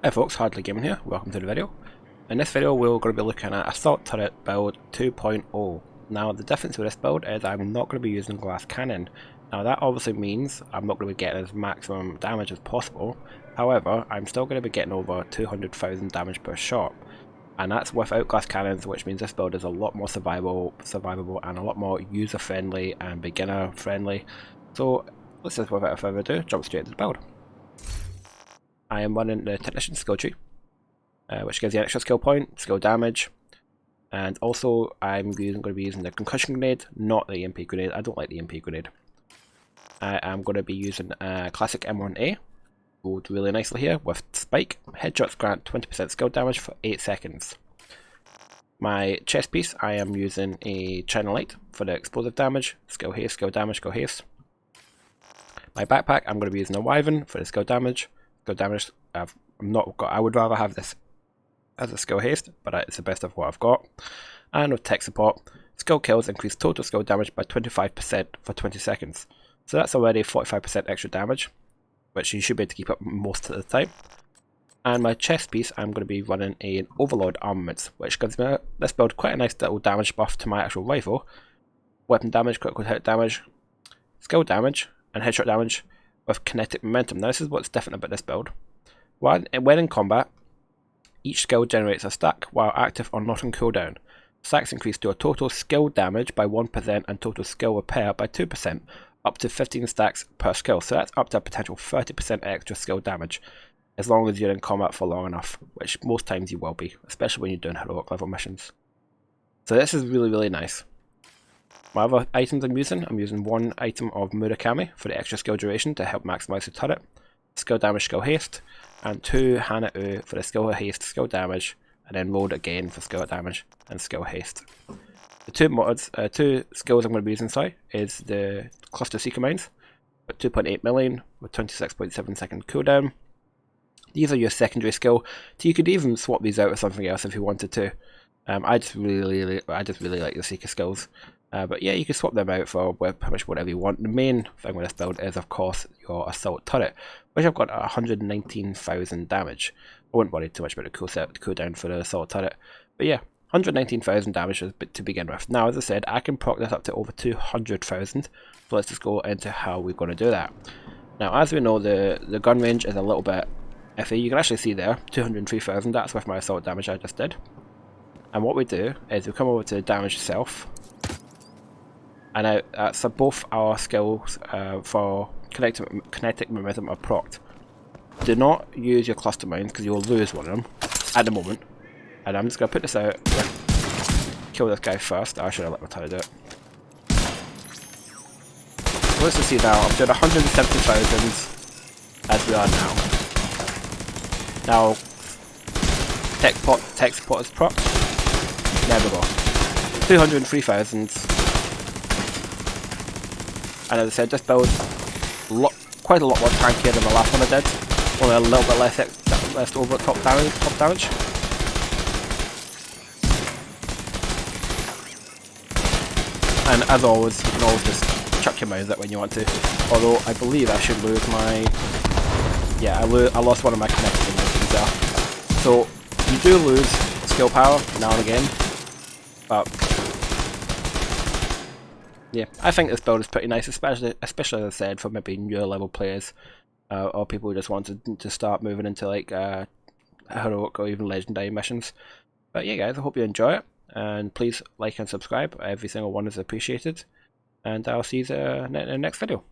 Hi folks, Hardly Gaming here, welcome to the video. In this video we're going to be looking at Assault Turret build 2.0. Now the difference with this build is I'm not going to be using glass cannon. Now that obviously means I'm not going to be getting as maximum damage as possible, however I'm still going to be getting over 200,000 damage per shot. And that's without glass cannons, which means this build is a lot more survivable and a lot more user friendly and beginner friendly. So let's just without further ado jump straight into the build. I am running the Technician skill tree, which gives you an extra skill point, skill damage, and also I'm going to be using the concussion grenade, not the EMP grenade. I don't like the EMP grenade. I am going to be using classic M1A, rolled really nicely here with spike. Headshots grant 20% skill damage for 8 seconds. My chest piece, I am using a China Light for the explosive damage, skill haste, skill damage, skill haste. My backpack, I'm going to be using a Wyvern for the skill damage. Skill damage, I would rather have this as a skill haste, but it's the best of what I've got. And with tech support, skill kills increase total skill damage by 25% for 20 seconds. So that's already 45% extra damage, which you should be able to keep up most of the time. And my chest piece, I'm going to be running an Overlord armaments, which gives me this build quite a nice little damage buff to my actual rifle. Weapon damage, critical hit damage, skill damage, and headshot damage with kinetic momentum. Now this is what's different about this build. When in combat, each skill generates a stack while active or not on cooldown. Stacks increase to a total skill damage by 1% and total skill repair by 2%, up to 15 stacks per skill. So that's up to a potential 30% extra skill damage, as long as you're in combat for long enough, which most times you will be, especially when you're doing heroic level missions. So this is really nice. My other items I'm using one item of Murakami for the extra skill duration to help maximize the turret, skill damage, skill haste, and 2 Hana-U for the skill haste, skill damage, and then rolled again for skill damage and skill haste. The two skills I'm going to be using is the Cluster Seeker Mines at 2.8 million with 26.7 second cooldown. These are your secondary skill, so you could even swap these out with something else if you wanted to. I just really like the Seeker skills. But yeah, you can swap them out for pretty much whatever you want. The main thing with this build is, of course, your Assault Turret, which I've got 119,000 damage. I wouldn't worry too much about the cooldown for the Assault Turret. But yeah, 119,000 damage to begin with. Now, as I said, I can proc this up to over 200,000. So let's just go into how we're going to do that. Now, as we know, the gun range is a little bit iffy. You can actually see there, 203,000. That's with my assault damage I just did. And what we do is we come over to the damage itself. And so both our skills for kinetic momentum are procced. Do not use your cluster mines because you will lose one of them at the moment. And I'm just going to put this out, kill this guy first. I should have let my tire do it. So let's just see now, I'm doing 170,000 as we are now. Now, tech support is procced. There we go. 203,000. And as I said, this build quite a lot more tankier than the last one I did. Only a little bit less over top damage. And as always, you can always just chuck your mines out when you want to. Although I believe I should lose my... Yeah, I lost one of my kinetic momentum there. So you do lose skill power now and again, but yeah, I think this build is pretty nice, especially as I said, for maybe newer level players, or people who just want to start moving into like heroic or even legendary missions. But yeah, guys, I hope you enjoy it, and please like and subscribe. Every single one is appreciated, and I'll see you in the next video.